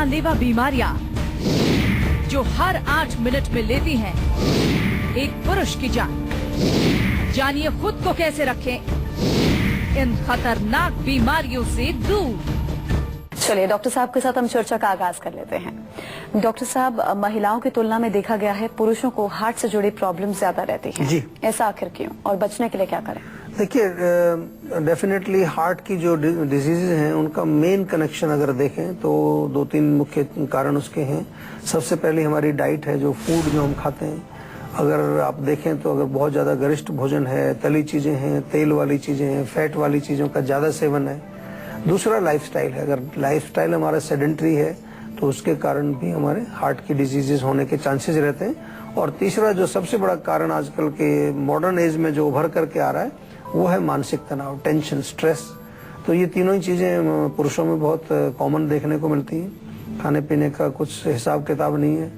जानलेवा बीमारियां जो हर 8 मिनट में लेती हैं एक पुरुष की जान। जानिए खुद को कैसे रखें इन खतरनाक बीमारियों से दूर। चलिए डॉक्टर साहब के साथ हम चर्चा का आगाज कर लेते हैं। डॉक्टर साहब, महिलाओं की तुलना में देखा गया है पुरुषों को हार्ट से जुड़ी प्रॉब्लम ज्यादा रहती हैं। जी। ऐसा आखिर क्यों, और बचने के लिए क्या करें? देखिए, डेफिनेटली हार्ट की जो डिजीजेज हैं उनका मेन कनेक्शन अगर देखें तो 2-3 मुख्य कारण उसके हैं। सबसे पहले हमारी डाइट है, जो फूड जो हम खाते हैं। अगर आप देखें तो अगर बहुत ज्यादा गरिष्ठ भोजन है, तली चीजें हैं, तेल वाली चीजें हैं, फैट वाली चीजों का ज्यादा सेवन है। दूसरा लाइफस्टाइल है, अगर लाइफस्टाइल हमारा सेडेंटरी है तो उसके कारण भी हमारे हार्ट की डिजीजेस होने के चांसेस रहते हैं। और तीसरा जो सबसे बड़ा कारण आजकल के मॉडर्न एज में जो उभर करके आ रहा है वो है मानसिक तनाव, टेंशन, स्ट्रेस। तो ये तीनों ही चीजें पुरुषों में बहुत कॉमन देखने को मिलती हैं। खाने पीने का कुछ हिसाब किताब नहीं है,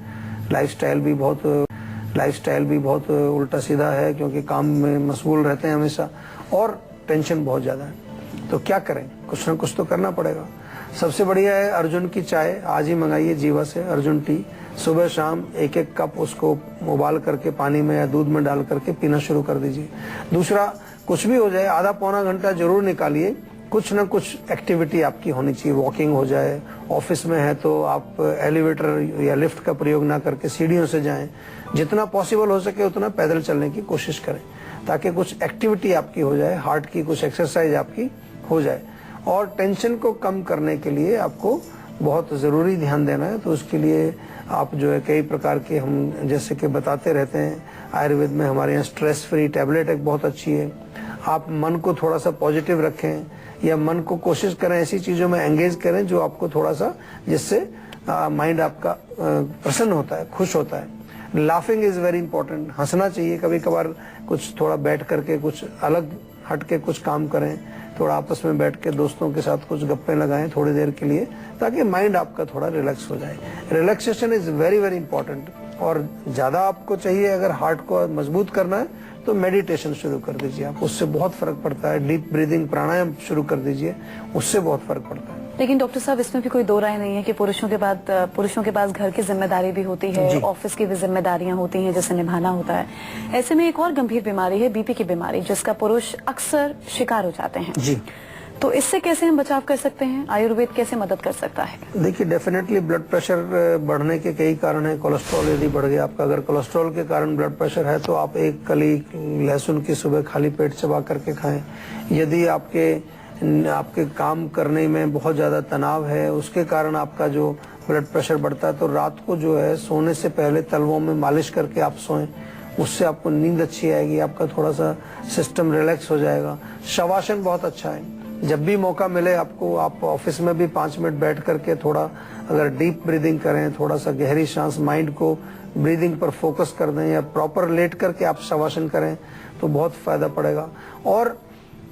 लाइफस्टाइल भी बहुत उल्टा सीधा है क्योंकि काम में मशगूल रहते हैं हमेशा, और टेंशन बहुत ज्यादा है। तो क्या करें, कुछ ना कुछ तो करना पड़ेगा। सबसे बढ़िया है अर्जुन की चाय, आज ही मंगाइए जीवा से अर्जुन टी। सुबह शाम 1-1 कप उसको उबाल करके पानी में या दूध में डाल करके पीना शुरू कर दीजिए। दूसरा, कुछ भी हो जाए आधा पौना घंटा जरूर निकालिए, कुछ ना कुछ एक्टिविटी आपकी होनी चाहिए। वॉकिंग हो जाए, ऑफिस में है तो आप एलिवेटर या लिफ्ट का प्रयोग ना करके सीढ़ियों से जाएं। जितना पॉसिबल हो सके उतना पैदल चलने की कोशिश करें ताकि कुछ एक्टिविटी आपकी हो जाए, हार्ट की कुछ एक्सरसाइज आपकी हो जाए। और टेंशन को कम करने के लिए आपको बहुत जरूरी ध्यान देना है। तो उसके लिए आप जो है कई प्रकार के हम जैसे कि बताते रहते हैं, आयुर्वेद में हमारे यहाँ स्ट्रेस फ्री टैबलेट एक बहुत अच्छी है। आप मन को थोड़ा सा पॉजिटिव रखें या मन को कोशिश करें ऐसी चीजों में एंगेज करें जो आपको थोड़ा सा, जिससे माइंड आपका प्रसन्न होता है, खुश होता है। लाफिंग इज वेरी इंपॉर्टेंट, हंसना चाहिए कभी कभार, कुछ थोड़ा बैठ करके कुछ अलग हट के कुछ काम करें, थोड़ा आपस में बैठ के दोस्तों के साथ कुछ गप्पे लगाएं थोड़ी देर के लिए, ताकि माइंड आपका थोड़ा रिलैक्स हो जाए। Relaxation is very very important. और ज्यादा आपको चाहिए अगर हार्ट को मजबूत करना है तो मेडिटेशन शुरू कर दीजिए आप, उससे बहुत फर्क पड़ता है। डीप ब्रीदिंग, प्राणायाम शुरू कर दीजिए, उससे बहुत फर्क पड़ता है। लेकिन डॉक्टर साहब, इसमें भी कोई दो राय नहीं है कि पुरुषों के पास घर की जिम्मेदारी भी होती है, ऑफिस की भी जिम्मेदारियां होती हैं जिसे निभाना होता है। ऐसे में एक और गंभीर बीमारी है बीपी की बीमारी, जिसका पुरुष अक्सर शिकार हो जाते हैं। जी। तो इससे कैसे हम बचाव कर सकते हैं? आयुर्वेद कैसे मदद कर सकता है? देखिए, डेफिनेटली ब्लड प्रेशर बढ़ने के कई कारण है। कोलेस्ट्रॉल यदि बढ़ गया आपका, अगर कोलेस्ट्रॉल के कारण ब्लड प्रेशर है तो आप एक कली लहसुन की सुबह खाली पेट चबा करके खाएं। यदि आपके काम करने में बहुत ज्यादा तनाव है, उसके कारण आपका जो ब्लड प्रेशर बढ़ता है, तो रात को जो है सोने से पहले तलवों में मालिश करके आप सोएं, उससे आपको नींद अच्छी आएगी, आपका थोड़ा सा सिस्टम रिलैक्स हो जाएगा। शवासन बहुत अच्छा है, जब भी मौका मिले आपको, आप ऑफिस में भी 5 मिनट बैठ करके थोड़ा अगर डीप ब्रीदिंग करें, थोड़ा सा गहरी सांस, माइंड को ब्रीदिंग पर फोकस कर दें या प्रॉपर लेट करके आप शवासन करें तो बहुत फायदा पड़ेगा। और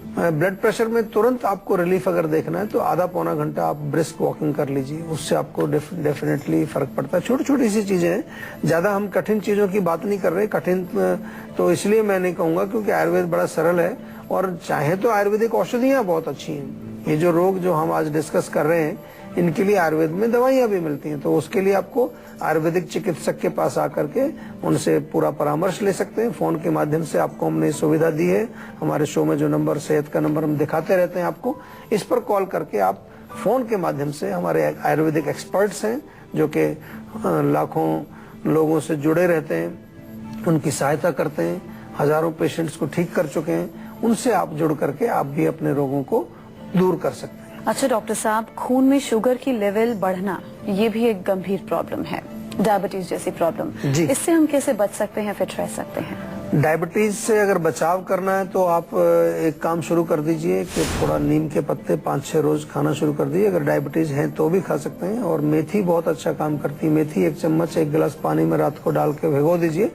ब्लड प्रेशर में तुरंत आपको रिलीफ अगर देखना है तो आधा पौना घंटा आप ब्रिस्क वॉकिंग कर लीजिए, उससे आपको डेफिनेटली फर्क पड़ता है। छोटी छोटी सी चीजें हैं, ज्यादा हम कठिन चीजों की बात नहीं कर रहे। कठिन तो इसलिए मैं नहीं कहूंगा क्योंकि आयुर्वेद बड़ा सरल है, और चाहे तो आयुर्वेदिक औषधियां बहुत अच्छी हैं। ये जो रोग जो हम आज डिस्कस कर रहे हैं, इनके लिए आयुर्वेद में दवाइयां भी मिलती हैं। तो उसके लिए आपको आयुर्वेदिक चिकित्सक के पास आकर के उनसे पूरा परामर्श ले सकते हैं। फोन के माध्यम से आपको हमने सुविधा दी है। हमारे शो में जो नंबर, सेहत का नंबर हम दिखाते रहते हैं आपको, इस पर कॉल करके आप फोन के माध्यम से, हमारे आयुर्वेदिक एक्सपर्ट्स हैं जो कि लाखों लोगों से जुड़े रहते हैं, उनकी सहायता करते हैं, हजारों पेशेंट्स को ठीक कर चुके हैं, उनसे आप जुड़ करके आप भी अपने रोगों को दूर कर सकते हैं। अच्छा डॉक्टर साहब, खून में शुगर की लेवल बढ़ना, ये भी एक गंभीर प्रॉब्लम है, डायबिटीज जैसी प्रॉब्लम। इससे हम कैसे बच सकते हैं, फिट रह सकते हैं? डायबिटीज से अगर बचाव करना है तो आप एक काम शुरू कर दीजिए कि थोड़ा नीम के पत्ते 5-6 रोज खाना शुरू कर दीजिए। अगर डायबिटीज है तो भी खा सकते हैं। और मेथी बहुत अच्छा काम करती है। मेथी 1 चम्मच 1 गिलास पानी में रात को डाल के भिगो दीजिए,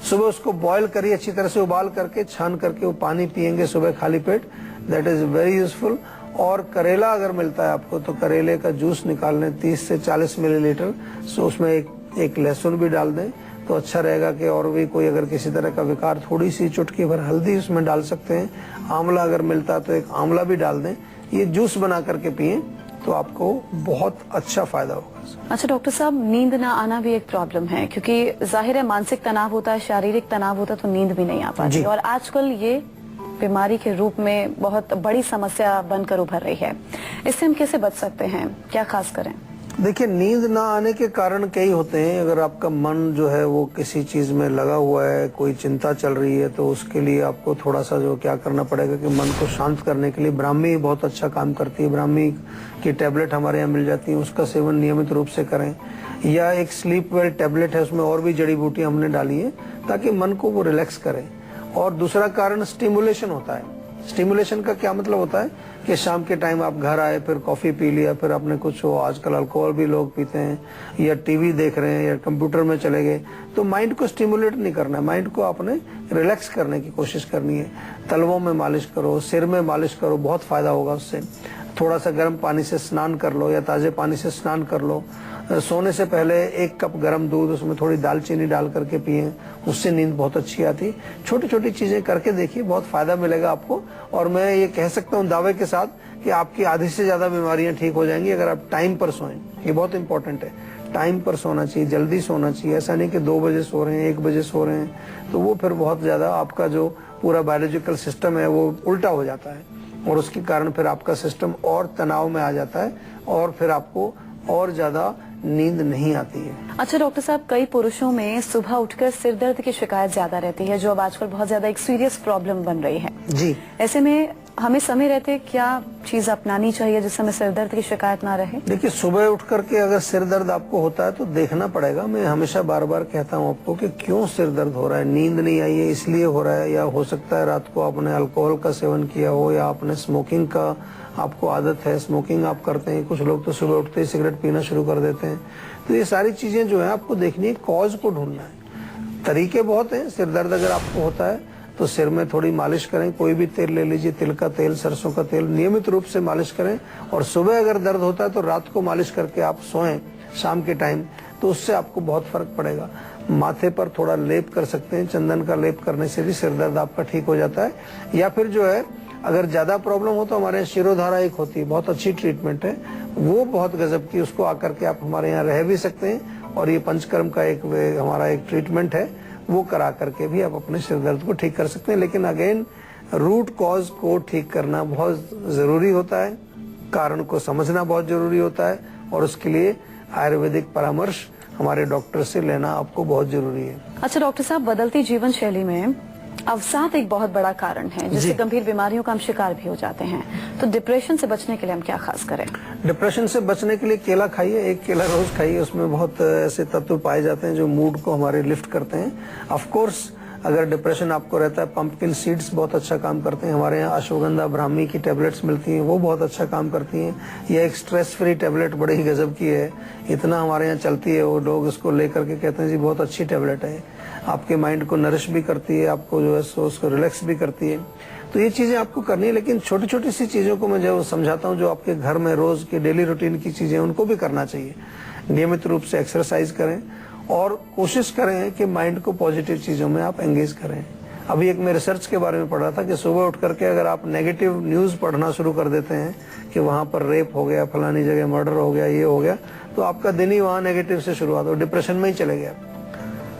सुबह उसको बॉयल करिए, अच्छी तरह से उबाल करके छान करके वो पानी पियेंगे सुबह खाली पेट, दैट इज वेरी यूजफुल। और करेला अगर मिलता है आपको तो करेले का जूस निकाल लें 30 से 40 मिलीलीटर, सो उसमें एक लहसुन भी डाल दें तो अच्छा रहेगा। कि और भी कोई अगर किसी तरह का विकार, थोड़ी सी चुटकी भर हल्दी उसमें डाल सकते हैं। आंवला अगर मिलता है तो एक आंवला भी डाल दें, ये जूस बना करके पिएं तो आपको बहुत अच्छा फायदा होगा। अच्छा डॉक्टर साहब, नींद ना आना भी एक प्रॉब्लम है, क्योंकि जाहिर है मानसिक तनाव होता है, शारीरिक तनाव होता है, तो नींद भी नहीं आ पाती, और आजकल ये बीमारी के रूप में बहुत बड़ी समस्या बनकर उभर रही है। इससे हम कैसे बच सकते हैं, क्या खास करें? देखिए, नींद ना आने के कारण कई होते हैं। अगर आपका मन जो है वो किसी चीज में लगा हुआ है, कोई चिंता चल रही है, तो उसके लिए आपको थोड़ा सा जो क्या करना पड़ेगा कि मन को शांत करने के लिए ब्राह्मी बहुत अच्छा काम करती है। ब्राह्मी की टैबलेट हमारे यहाँ मिल जाती है, उसका सेवन नियमित रूप से करें। या एक स्लीप वेल टैबलेट है, उसमें और भी जड़ी बूटियां हमने डाली है ताकि मन को वो रिलैक्स करें। और दूसरा कारण स्टिमुलेशन होता है। स्टिमुलेशन का क्या मतलब होता है कि शाम के टाइम आप घर आए, फिर कॉफी पी लिया, फिर आपने कुछ हो, आजकल अल्कोहल भी लोग पीते हैं, या टीवी देख रहे हैं, या कंप्यूटर में चले गए, तो माइंड को स्टिमुलेट नहीं करना है, माइंड को आपने रिलैक्स करने की कोशिश करनी है। तलवों में मालिश करो, सिर में मालिश करो, बहुत फायदा होगा उससे। थोड़ा सा गर्म पानी से स्नान कर लो या ताजे पानी से स्नान कर लो। सोने से पहले 1 कप गर्म दूध, उसमें थोड़ी दालचीनी डाल करके पिए, उससे नींद बहुत अच्छी आती। छोटी छोटी चीजें करके देखिए, बहुत फायदा मिलेगा आपको। और मैं ये कह सकता हूँ दावे के साथ कि आपकी आधी से ज्यादा बीमारियां ठीक हो जाएंगी अगर आप टाइम पर सोएं। ये बहुत इंपॉर्टेंट है, टाइम पर सोना चाहिए, जल्दी सोना चाहिए। ऐसा नहीं कि 2 बजे सो रहे हैं, 1 बजे सो रहे हैं, तो वो फिर बहुत ज्यादा आपका जो पूरा बायोलॉजिकल सिस्टम है वो उल्टा हो जाता है, और उसके कारण फिर आपका सिस्टम और तनाव में आ जाता है, और फिर आपको और ज्यादा नींद नहीं आती है। अच्छा डॉक्टर साहब, कई पुरुषों में सुबह उठकर सिर दर्द की शिकायत ज्यादा रहती है, जो अब आजकल बहुत ज्यादा एक सीरियस प्रॉब्लम बन रही है जी। ऐसे में हमें समय रहते क्या चीज अपनानी चाहिए जिससे हमें सिर दर्द की शिकायत ना रहे? देखिए, सुबह उठ करके अगर सिर दर्द आपको होता है तो देखना पड़ेगा। मैं हमेशा बार बार कहता हूँ आपको कि क्यों सिर दर्द हो रहा है। नींद नहीं आई है इसलिए हो रहा है, या हो सकता है रात को आपने अल्कोहल का सेवन किया हो, या आपने स्मोकिंग का आपको आदत है, स्मोकिंग आप करते हैं। कुछ लोग तो सुबह उठते ही सिगरेट पीना शुरू कर देते हैं। तो ये सारी चीजें जो है आपको देखनी है, कॉज को ढूंढना है। तरीके बहुत हैं। सिर दर्द अगर आपको होता है तो सिर में थोड़ी मालिश करें, कोई भी तेल ले लीजिए, तिल का तेल, सरसों का तेल, नियमित रूप से मालिश करें। और सुबह अगर दर्द होता है तो रात को मालिश करके आप सोएं शाम के टाइम, तो उससे आपको बहुत फर्क पड़ेगा। माथे पर थोड़ा लेप कर सकते हैं, चंदन का लेप करने से भी सिर दर्द आपका ठीक हो जाता है। या फिर जो है अगर ज्यादा प्रॉब्लम हो तो हमारे यहाँ शिरोधारा एक होती है, बहुत अच्छी ट्रीटमेंट है, वो बहुत गजब की, उसको आकर के आप हमारे यहाँ रह भी सकते हैं। और ये पंचकर्म का एक हमारा एक ट्रीटमेंट है, वो करा करके भी आप अपने सिर दर्द को ठीक कर सकते हैं। लेकिन अगेन रूट कॉज को ठीक करना बहुत जरूरी होता है, कारण को समझना बहुत जरूरी होता है, और उसके लिए आयुर्वेदिक परामर्श हमारे डॉक्टर से लेना आपको बहुत जरूरी है। अच्छा डॉक्टर साहब, बदलती जीवन शैली में अवसाद एक बहुत बड़ा कारण है, जिससे गंभीर बीमारियों का हम शिकार भी हो जाते हैं। तो डिप्रेशन से बचने के लिए हम क्या खास करें? डिप्रेशन से बचने के लिए केला खाइए, 1 केला रोज खाइए। उसमें बहुत ऐसे तत्व पाए जाते हैं जो मूड को हमारे लिफ्ट करते हैं। ऑफ कोर्स अगर डिप्रेशन आपको रहता है, पंपकिन सीड्स बहुत अच्छा काम करते हैं। हमारे यहाँ अश्वगंधा ब्राह्मी की टैबलेट्स मिलती हैं, वो बहुत अच्छा काम करती हैं। यह एक स्ट्रेस फ्री टैबलेट बड़ी ही गजब की है, इतना हमारे यहाँ चलती है, वो लोग इसको लेकर के कहते हैं जी बहुत अच्छी टैबलेट है, आपके माइंड को नरिश भी करती है, आपको जो है सो उसको रिलैक्स भी करती है। तो ये चीजें आपको करनी है। लेकिन छोटी छोटी सी चीजों को मैं जो समझाता हूँ, जो आपके घर में रोज के डेली रूटीन की चीजें, उनको भी करना चाहिए। नियमित रूप से एक्सरसाइज करें, और कोशिश करें कि माइंड को पॉजिटिव चीजों में आप एंगेज करें। अभी एक मैं रिसर्च के बारे में पढ़ रहा था कि सुबह उठ करके अगर आप नेगेटिव न्यूज पढ़ना शुरू कर देते हैं कि वहां पर रेप हो गया, फलानी जगह मर्डर हो गया, ये हो गया, तो आपका दिन ही वहां नेगेटिव से शुरुआत हो, डिप्रेशन में ही चले गया।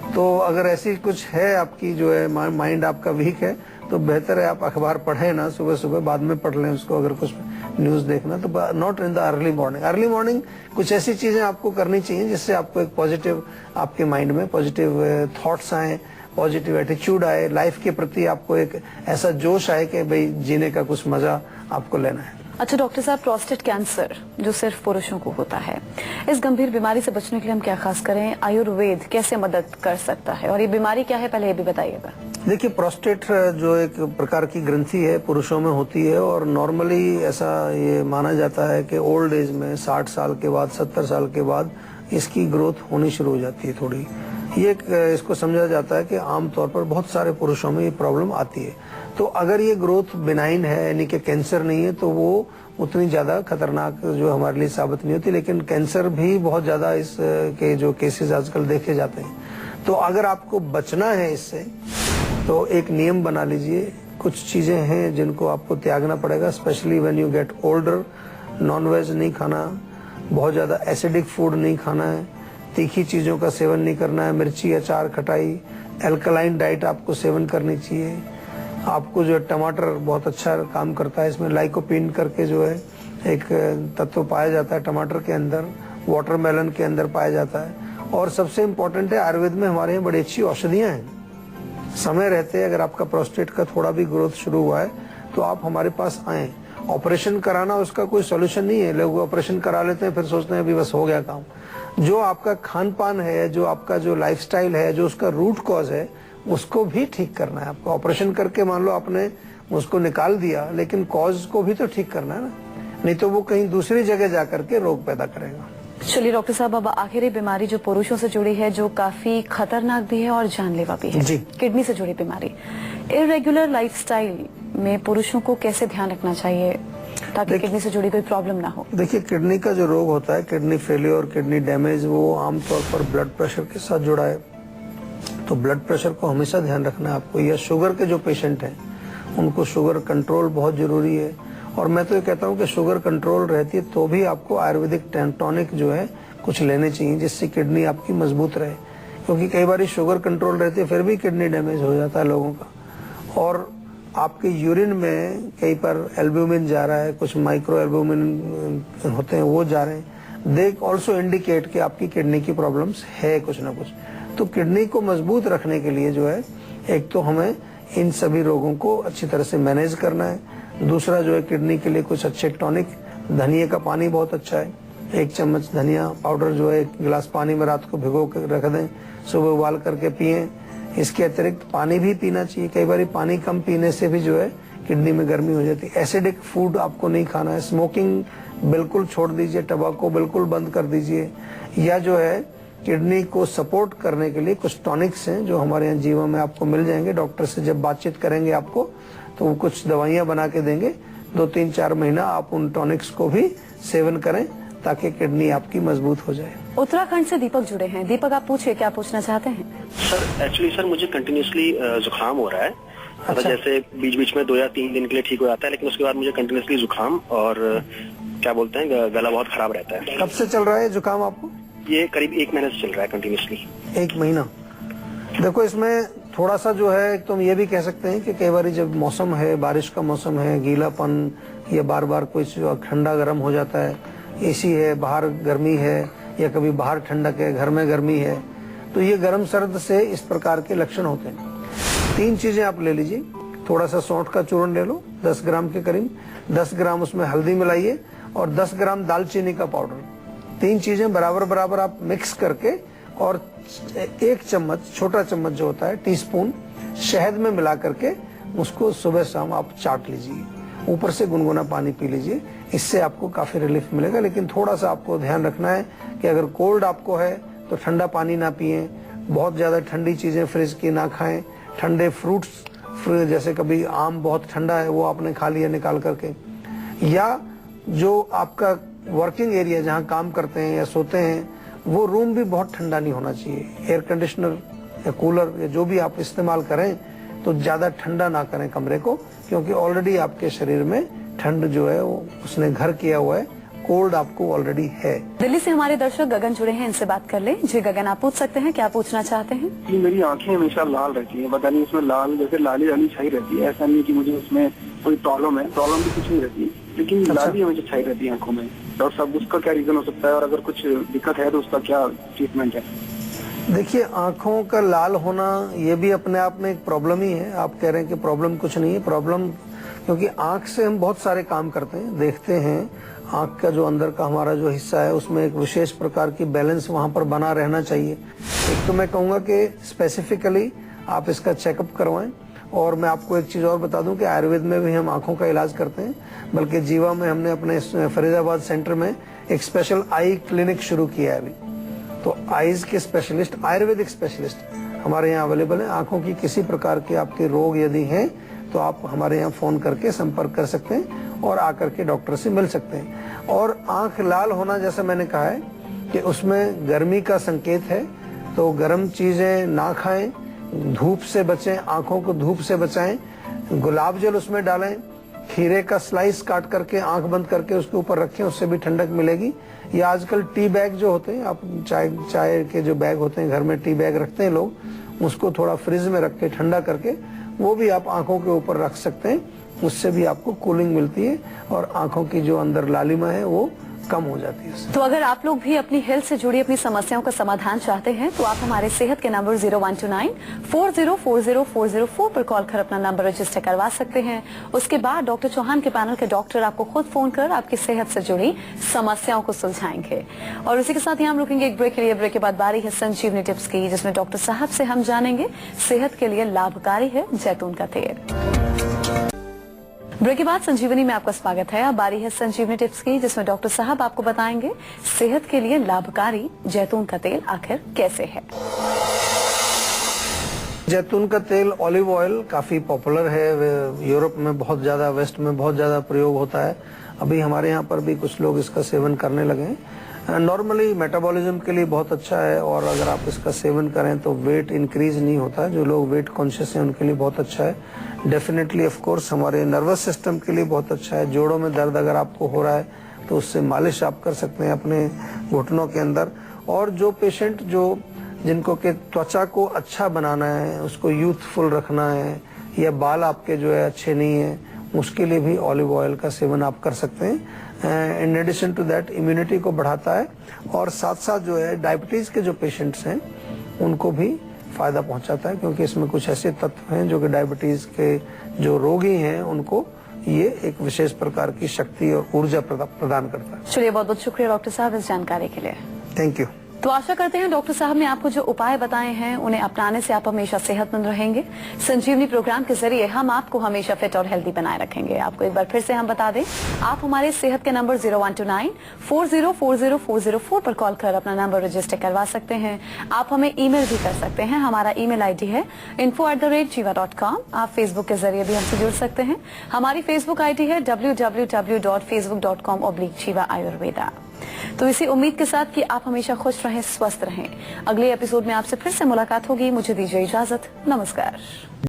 तो अगर ऐसी कुछ है आपकी जो है माइंड आपका वीक है, तो बेहतर है आप अखबार पढ़े ना सुबह सुबह, बाद में पढ़ लें उसको। अगर कुछ न्यूज देखना तो not in the early morning. Early morning कुछ ऐसी चीजें आपको करनी चाहिए जिससे आपको एक पॉजिटिव, आपके माइंड में पॉजिटिव थॉट्स आए, पॉजिटिव एटीट्यूड आए, लाइफ के प्रति आपको एक ऐसा जोश आए कि भाई जीने का कुछ मजा आपको लेना है। अच्छा डॉक्टर साहब, प्रोस्टेट कैंसर जो सिर्फ पुरुषों को होता है, इस गंभीर बीमारी से बचने के लिए हम क्या खास करें? आयुर्वेद कैसे मदद कर सकता है, और ये बीमारी क्या है, पहले ये भी बताइएगा। देखिए, प्रोस्टेट जो एक प्रकार की ग्रंथि है, पुरुषों में होती है, और नॉर्मली ऐसा ये माना जाता है कि ओल्ड एज में 60 साल के बाद, 70 साल के बाद इसकी ग्रोथ होनी शुरू हो जाती है थोड़ी। ये इसको समझा जाता है कि आमतौर पर बहुत सारे पुरुषों में ये प्रॉब्लम आती है। तो अगर ये ग्रोथ बिनाइन है, यानी कि कैंसर नहीं है, तो वो उतनी ज्यादा खतरनाक जो हमारे लिए साबित नहीं होती। लेकिन कैंसर भी बहुत ज्यादा इस के जो केसेस आजकल देखे जाते हैं। तो अगर आपको बचना है इससे, तो एक नियम बना लीजिए। कुछ चीजें हैं जिनको आपको त्यागना पड़ेगा, specially when you get older. Non-veg नहीं खाना, बहुत ज़्यादा एसिडिक फूड नहीं खाना है, तीखी चीज़ों का सेवन नहीं करना है, मिर्ची, अचार, खटाई, एल्कलाइन डाइट आपको सेवन करनी चाहिए। आपको जो है टमाटर बहुत अच्छा काम करता है, इसमें लाइकोपीन करके जो है एक तत्व पाया जाता है टमाटर के अंदर, वाटरमेलन के अंदर पाया जाता है। और सबसे इम्पोर्टेंट है, आयुर्वेद में हमारे यहाँ बड़ी अच्छी औषधियाँ हैं। समय रहते अगर आपका प्रोस्टेट का थोड़ा भी ग्रोथ शुरू हुआ है तो आप हमारे पास आएँ। ऑपरेशन कराना उसका कोई सॉल्यूशन नहीं है, लोग ऑपरेशन करा लेते हैं फिर सोचते हैं अभी बस हो गया काम। जो आपका खान पान है, जो आपका जो लाइफस्टाइल है, जो उसका रूट कॉज है, उसको भी ठीक करना है आपको। ऑपरेशन करके मान लो आपने उसको निकाल दिया, लेकिन कॉज को भी तो ठीक करना है ना, नहीं तो वो कहीं दूसरी जगह जाकर के रोग पैदा करेगा। चलिए डॉक्टर साहब, अब आखिरी बीमारी जो पुरुषों से जुड़ी है, जो काफी खतरनाक भी है और जानलेवा भी है, जी। किडनी से जुड़ी बीमारी। इरेगुलर लाइफस्टाइल में पुरुषों को कैसे ध्यान रखना चाहिए ताकि किडनी से जुड़ी कोई प्रॉब्लम ना हो? देखिए, किडनी का जो रोग होता है, किडनी फेलियर, किडनी डैमेज, वो आमतौर पर ब्लड प्रेशर के साथ जुड़ा है। तो ब्लड प्रेशर को हमेशा ध्यान रखना है आपको। या शुगर के जो पेशेंट हैं उनको शुगर कंट्रोल बहुत जरूरी है। और मैं तो ये कहता हूँ कि शुगर कंट्रोल रहती है तो भी आपको आयुर्वेदिक टॉनिक जो है कुछ लेने चाहिए, जिससे किडनी आपकी मजबूत रहे। क्योंकि कई बार शुगर कंट्रोल रहती है फिर भी किडनी डैमेज हो जाता है लोगों का। और आपके यूरिन में कई बार एल्ब्यूमिन जा रहा है, कुछ माइक्रो एल्ब्यूमिन होते हैं वो जा रहे हैं। दे ऑल्सो इंडिकेट कि आपकी किडनी की प्रॉब्लम्स है कुछ ना कुछ। तो किडनी को मजबूत रखने के लिए जो है, एक तो हमें इन सभी रोगों को अच्छी तरह से मैनेज करना है। दूसरा जो है, किडनी के लिए कुछ अच्छे टॉनिक, धनिया का पानी बहुत अच्छा है। 1 चम्मच धनिया पाउडर जो है 1 गिलास पानी में रात को भिगो कर रख दें, सुबह उबाल करके पिएं। इसके अतिरिक्त पानी भी पीना चाहिए। कई बार पानी कम पीने से भी जो है किडनी में गर्मी हो जाती है। एसिडिक फूड आपको नहीं खाना है। स्मोकिंग बिल्कुल छोड़ दीजिए, टबाको बिल्कुल बंद कर दीजिए। या जो है, किडनी को सपोर्ट करने के लिए कुछ टॉनिक्स हैं जो हमारे यहाँ जीवा में आपको मिल जाएंगे। डॉक्टर से जब बातचीत करेंगे आपको तो वो कुछ दवाइयाँ बना के देंगे। 2-3-4 महीना आप उन टॉनिक्स को भी सेवन करें ताकि किडनी आपकी मजबूत हो जाए। उत्तराखंड से दीपक जुड़े हैं। दीपक, आप पूछिए, क्या पूछना चाहते हैं? सर, एक्चुअली सर मुझे कंटिन्यूसली जुकाम हो रहा है। अच्छा। जैसे बीच बीच में 2 या 3 दिन के लिए ठीक हो जाता है, लेकिन उसके बाद मुझे कंटिन्यूसली जुकाम और क्या बोलते हैं, गला बहुत खराब रहता है। कब से चल रहा है जुकाम आपको? ये करीब 1 महीने से चल रहा है कंटिन्यूसली। 1 महीना। देखो, इसमें थोड़ा सा जो है, तुम ये भी कह सकते हैं कि कई बार जब मौसम है, बारिश का मौसम है, गीलापन या बार बार कोई ठंडा गर्म हो जाता है, एसी है, बाहर गर्मी है, या कभी बाहर ठंडक है, घर में गर्मी है, तो ये गर्म सर्द से इस प्रकार के लक्षण होते हैं। 3 चीजें आप ले लीजिए। थोड़ा सा सौंठ का चूर्ण ले लो 10 ग्राम के करीब, 10 ग्राम उसमें हल्दी मिलाइए और 10 ग्राम दालचीनी का पाउडर। 3 चीजें बराबर बराबर आप मिक्स करके और 1 चम्मच, छोटा चम्मच जो होता है, टीस्पून शहद में मिला करके उसको सुबह शाम आप चाट लीजिए। ऊपर से गुनगुना पानी पी लीजिए। इससे आपको काफी रिलीफ मिलेगा। लेकिन थोड़ा सा आपको ध्यान रखना है कि अगर कोल्ड आपको है तो ठंडा पानी ना पिए, बहुत ज्यादा ठंडी चीजें फ्रिज की ना खाएं, ठंडे फ्रूट्स जैसे कभी आम बहुत ठंडा है वो आपने खा लिया निकाल करके, या जो आपका वर्किंग एरिया जहाँ काम करते हैं या सोते हैं वो रूम भी बहुत ठंडा नहीं होना चाहिए। एयर कंडीशनर या कूलर या जो भी आप इस्तेमाल करें तो ज्यादा ठंडा ना करें कमरे को, क्योंकि ऑलरेडी आपके शरीर में ठंड जो है वो उसने घर किया हुआ है, कोल्ड आपको ऑलरेडी है। दिल्ली से हमारे दर्शक गगन जुड़े हैं, इनसे बात कर लें। जी गगन, आप पूछ सकते हैं, क्या पूछना चाहते हैं? कि मेरी आंखें हमेशा लाल रहती हैं, पता नहीं उसमें लाल जैसे लाली लाली छाई रहती है। ऐसा नहीं कि मुझे उसमें कोई प्रॉब्लम है, प्रॉब्लम भी कुछ नहीं रहती, लेकिन लाली हमेशा छाई रहती है आंखों में। डॉक्टर साहब, उसका क्या रीजन हो सकता है और अगर कुछ दिक्कत है तो उसका क्या ट्रीटमेंट है? देखिए, आंखों का लाल होना ये भी अपने आप में एक प्रॉब्लम ही है। आप कह रहे हैं कि प्रॉब्लम कुछ नहीं है, प्रॉब्लम क्योंकि आंख से हम बहुत सारे काम करते हैं, देखते हैं। आंख का जो अंदर का हमारा जो हिस्सा है उसमें एक विशेष प्रकार की बैलेंस वहां पर बना रहना चाहिए। एक तो मैं कहूंगा कि स्पेसिफिकली आप इसका चेकअप करवाएं। और मैं आपको एक चीज और बता दूं कि आयुर्वेद में भी हम आंखों का इलाज करते हैं, बल्कि जीवा में हमने अपने फरीदाबाद सेंटर में एक स्पेशल आई क्लिनिक शुरू किया है अभी। तो आईज के स्पेशलिस्ट, आयुर्वेदिक स्पेशलिस्ट हमारे यहाँ अवेलेबल है। आंखों की किसी प्रकार के आपके रोग यदि हैं तो आप हमारे यहाँ फोन करके संपर्क कर सकते हैं और आकर के डॉक्टर से मिल सकते हैं। और आंख लाल होना, जैसा मैंने कहा है कि उसमें गर्मी का संकेत है, तो गर्म चीजें ना खाएं, धूप से बचें, आंखों को धूप से बचाएं, गुलाब जल उसमें डालें, खीरे का स्लाइस काट करके आंख बंद करके उसके ऊपर रखें, उससे भी ठंडक मिलेगी। या आजकल टी बैग जो होते हैं, आप चाय के जो बैग होते हैं घर में टी बैग रखते हैं लोग, उसको थोड़ा फ्रिज में रख के ठंडा करके वो भी आप आंखों के ऊपर रख सकते हैं। उससे भी आपको कूलिंग मिलती है और आंखों की जो अंदर लालिमा है वो कम हो जाती है। तो अगर आप लोग भी अपनी हेल्थ से जुड़ी अपनी समस्याओं का समाधान चाहते हैं तो आप हमारे सेहत के नंबर 0129404004 पर कॉल कर अपना नंबर रजिस्टर करवा सकते हैं। उसके बाद डॉक्टर चौहान के पैनल के डॉक्टर आपको खुद फोन कर आपकी सेहत से जुड़ी समस्याओं को सुलझाएंगे। और उसी के साथ ही हम रुकेंगे एक ब्रेक के लिए। ब्रेक के बाद बारी है संजीवनी टिप्स की, जिसमें डॉक्टर साहब से हम जानेंगे सेहत के लिए लाभकारी है जैतून का तेल। ब्रेक के बाद संजीवनी में आपका स्वागत है। अब बारी है संजीवनी टिप्स की, जिसमें डॉक्टर साहब आपको बताएंगे सेहत के लिए लाभकारी जैतून का तेल आखिर कैसे है। जैतून का तेल, ऑलिव ऑयल काफी पॉपुलर है। यूरोप में बहुत ज्यादा, वेस्ट में बहुत ज्यादा प्रयोग होता है। अभी हमारे यहाँ पर भी कुछ लोग इसका सेवन करने लगे हैं। नॉर्मली मेटाबॉलिज्म के लिए बहुत अच्छा है और अगर आप इसका सेवन करें तो वेट इंक्रीज नहीं होता है। जो लोग वेट कॉन्शियस हैं उनके लिए बहुत अच्छा है। डेफिनेटली ऑफ कोर्स हमारे नर्वस सिस्टम के लिए बहुत अच्छा है। जोड़ों में दर्द अगर आपको हो रहा है तो उससे मालिश आप कर सकते हैं अपने घुटनों के अंदर। और जो पेशेंट जिनको के त्वचा को अच्छा बनाना है, उसको यूथफुल रखना है, या बाल आपके जो है अच्छे नहीं है, उसके लिए भी ऑलिव ऑयल का सेवन आप कर सकते हैं। In addition to that immunity को बढ़ाता है और साथ साथ जो है डायबिटीज के जो पेशेंट्स हैं उनको भी फायदा पहुंचाता है, क्योंकि इसमें कुछ ऐसे तत्व हैं जो कि डायबिटीज के जो रोगी हैं उनको ये एक विशेष प्रकार की शक्ति और ऊर्जा प्रदान करता है। चलिए, बहुत बहुत शुक्रिया डॉक्टर साहब इस जानकारी के लिए। Thank you. तो आशा करते हैं डॉक्टर साहब ने आपको जो उपाय बताए हैं उन्हें अपनाने से आप हमेशा सेहतमंद रहेंगे। संजीवनी प्रोग्राम के जरिए हम आपको हमेशा फिट और हेल्दी बनाए रखेंगे। आपको एक बार फिर से हम बता दें, आप हमारे सेहत के नंबर 0129404004 पर कॉल कर अपना नंबर रजिस्टर करवा सकते हैं। आप हमें ईमेल भी कर सकते हैं। हमारा ईमेल आईडी है info@jiva.com। आप फेसबुक के जरिए भी हमसे जुड़ सकते हैं। हमारी फेसबुक आईडी है www.facebook.com/jiva ayurveda। तो इसी उम्मीद के साथ कि आप हमेशा खुश रहें, स्वस्थ रहें। अगले एपिसोड में आपसे फिर से मुलाकात होगी। मुझे दीजिए इजाजत। नमस्कार।